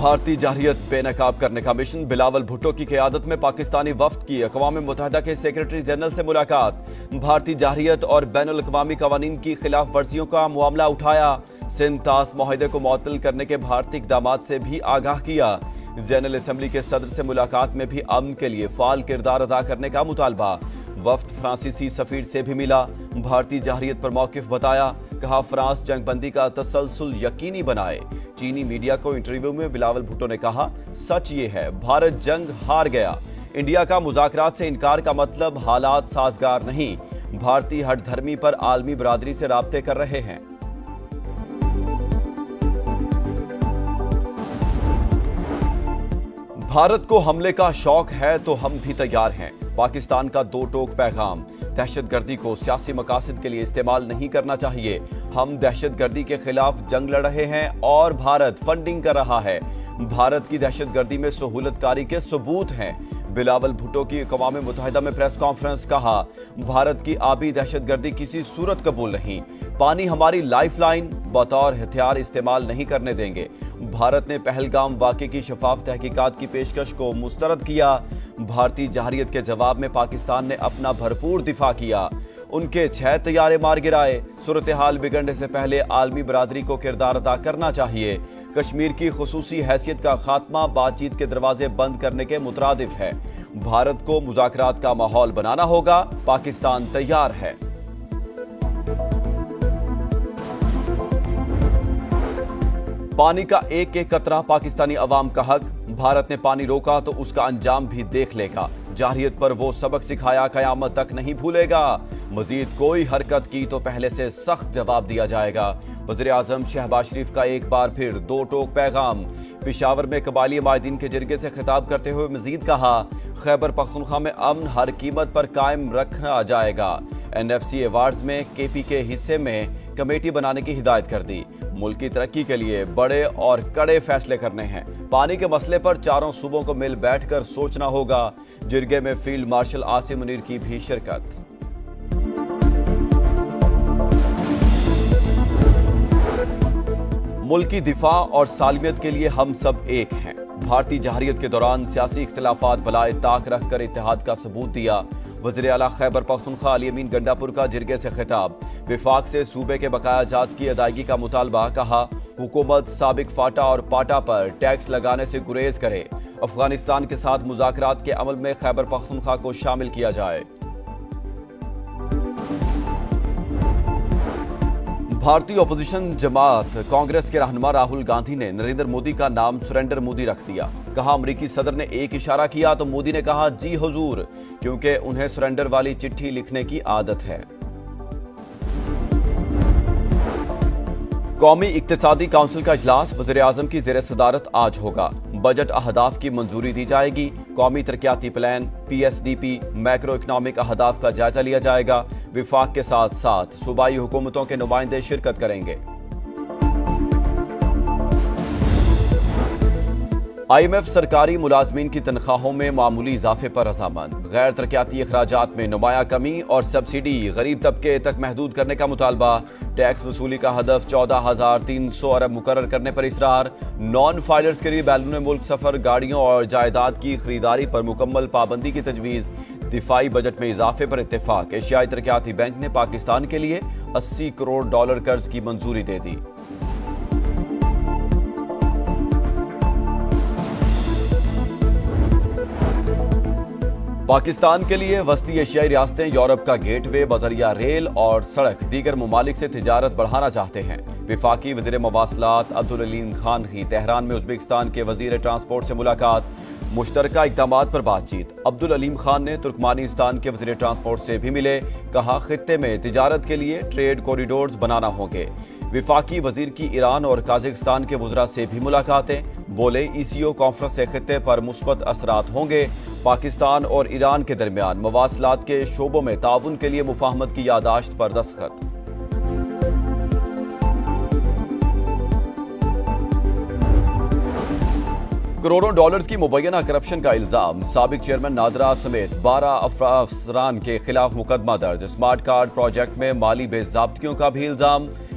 بھارتی جارحیت بے نقاب کرنے کا مشن، بلاول بھٹو کی قیادت میں پاکستانی وفد کی اقوام متحدہ کے سیکرٹری جنرل سے ملاقات، بھارتی جارحیت اور بین الاقوامی قوانین کی خلاف ورزیوں کا معاملہ اٹھایا، سندھ طاس معاہدے کو معطل کرنے کے بھارتی اقدامات سے بھی آگاہ کیا، جنرل اسمبلی کے صدر سے ملاقات میں بھی امن کے لیے فعال کردار ادا کرنے کا مطالبہ، وفد فرانسیسی سفیر سے بھی ملا، بھارتی جارحیت پر موقف بتایا، کہا فرانس جنگ بندی کا تسلسل یقینی بنائے۔ چینی میڈیا کو انٹرویو میں بلاول بھٹو نے کہا، سچ یہ ہے بھارت جنگ ہار گیا، انڈیا کا مذاکرات سے انکار کا مطلب حالات سازگار نہیں، بھارتی ہٹ دھرمی پر عالمی برادری سے رابطے کر رہے ہیں۔ بھارت کو حملے کا شوق ہے تو ہم بھی تیار ہیں، پاکستان کا دو ٹوک پیغام، دہشت گردی کو سیاسی مقاصد کے لیے استعمال نہیں کرنا چاہیے، ہم دہشت گردی کے خلاف جنگ لڑ رہے ہیں اور بھارت فنڈنگ کر رہا ہے، بھارت کی دہشت گردی میں سہولت کاری کے ثبوت ہیں، بلاول بھٹو کی اقوام متحدہ میں پریس کانفرنس، کہا بھارت کی آبی دہشت گردی کسی صورت قبول نہیں، پانی ہماری لائف لائن بطور ہتھیار استعمال نہیں کرنے دیں گے، بھارت نے پہلگام واقعے کی شفاف تحقیقات کی پیشکش کو مسترد کیا، بھارتی جارحیت کے جواب میں پاکستان نے اپنا بھرپور دفاع کیا، ان کے 6 طیارے مار گرائے، صورتحال بگڑنے سے پہلے عالمی برادری کو کردار ادا کرنا چاہیے، کشمیر کی خصوصی حیثیت کا خاتمہ بات چیت کے دروازے بند کرنے کے مترادف ہے، بھارت کو مذاکرات کا ماحول بنانا ہوگا، پاکستان تیار ہے۔ پانی کا ایک ایک قطرہ پاکستانی عوام کا حق، بھارت نے پانی روکا تو اس کا انجام بھی دیکھ لے گا، جارحیت پر وہ سبق سکھایا قیامت تک نہیں بھولے گا، مزید کوئی حرکت کی تو پہلے سے سخت جواب دیا جائے گا، وزیراعظم شہباز شریف کا ایک بار پھر دو ٹوک پیغام، پشاور میں قبائلی مائدین کے جرگے سے خطاب کرتے ہوئے مزید کہا، خیبر پختونخوا میں امن ہر قیمت پر قائم رکھا جائے گا، NFC ایوارڈز میں KP کے حصے میں کمیٹی بنانے کی ہدایت کر دی، ملک کی ترقی کے لیے بڑے اور کڑے فیصلے کرنے ہیں، پانی کے مسئلے پر چاروں صوبوں کو مل بیٹھ کر سوچنا ہوگا، جرگے میں فیلڈ مارشل عاصم منیر کی بھی شرکت۔ ملک کی دفاع اور سالمیت کے لیے ہم سب ایک ہیں، بھارتی جارحیت کے دوران سیاسی اختلافات بلائے طاق رکھ کر اتحاد کا ثبوت دیا، وزیر اعلیٰ خیبر پختونخوا علی امین گنڈا پور کا جرگے سے خطاب، وفاق سے صوبے کے بقایا جات کی ادائیگی کا مطالبہ، کہا حکومت سابق فاٹا اور پاٹا پر ٹیکس لگانے سے گریز کرے، افغانستان کے ساتھ مذاکرات کے عمل میں خیبر پختونخوا کو شامل کیا جائے۔ بھارتی اپوزیشن جماعت کانگریس کے رہنما راہل گاندھی نے نریندر مودی کا نام سرنڈر مودی رکھ دیا، کہا امریکی صدر نے ایک اشارہ کیا تو مودی نے کہا جی حضور، کیونکہ انہیں سرنڈر والی چٹھی لکھنے کی عادت ہے۔ قومی اقتصادی کونسل کا اجلاس وزیر اعظم کی زیر صدارت آج ہوگا، بجٹ اہداف کی منظوری دی جائے گی، قومی ترقیاتی پلان PSDP میکرو اکنامک اہداف کا جائزہ لیا جائے گا، وفاق کے ساتھ ساتھ صوبائی حکومتوں کے نمائندے شرکت کریں گے۔ IMF سرکاری ملازمین کی تنخواہوں میں معمولی اضافے پر رضامند، غیر ترقیاتی اخراجات میں نمایاں کمی اور سبسڈی غریب طبقے تک محدود کرنے کا مطالبہ، ٹیکس وصولی کا ہدف 14,300 ارب مقرر کرنے پر اصرار، نان فائلرز کے لیے بیرون ملک سفر، گاڑیوں اور جائیداد کی خریداری پر مکمل پابندی کی تجویز، دفاعی بجٹ میں اضافے پر اتفاق، ایشیائی ترقیاتی بینک نے پاکستان کے لیے $80 کروڑ قرض کی منظوری دے دی۔ پاکستان کے لیے وسطی ایشیائی ریاستیں یورپ کا گیٹ وے بذریعہ ریل اور سڑک دیگر ممالک سے تجارت بڑھانا چاہتے ہیں، وفاقی وزیر مواصلات عبدالعلیم خان کی تہران میں ازبکستان کے وزیر ٹرانسپورٹ سے ملاقات، مشترکہ اقدامات پر بات چیت، عبدالعلیم خان نے ترکمانستان کے وزیر ٹرانسپورٹ سے بھی ملے، کہا خطے میں تجارت کے لیے ٹریڈ کوریڈورز بنانا ہوں گے، وفاقی وزیر کی ایران اور قازقستان کے وزراء سے بھی ملاقاتیں، بولے ECO کانفرنس سے خطے پر مثبت اثرات ہوں گے، پاکستان اور ایران کے درمیان مواصلات کے شعبوں میں تعاون کے لیے مفاہمت کی یادداشت پر دستخط۔ کروڑوں ڈالرز کی مبینہ کرپشن کا الزام، سابق چیئرمین نادرا سمیت 12 افسران کے خلاف مقدمہ درج، اسمارٹ کارڈ پروجیکٹ میں مالی بے ضابطگیوں کا بھی الزام،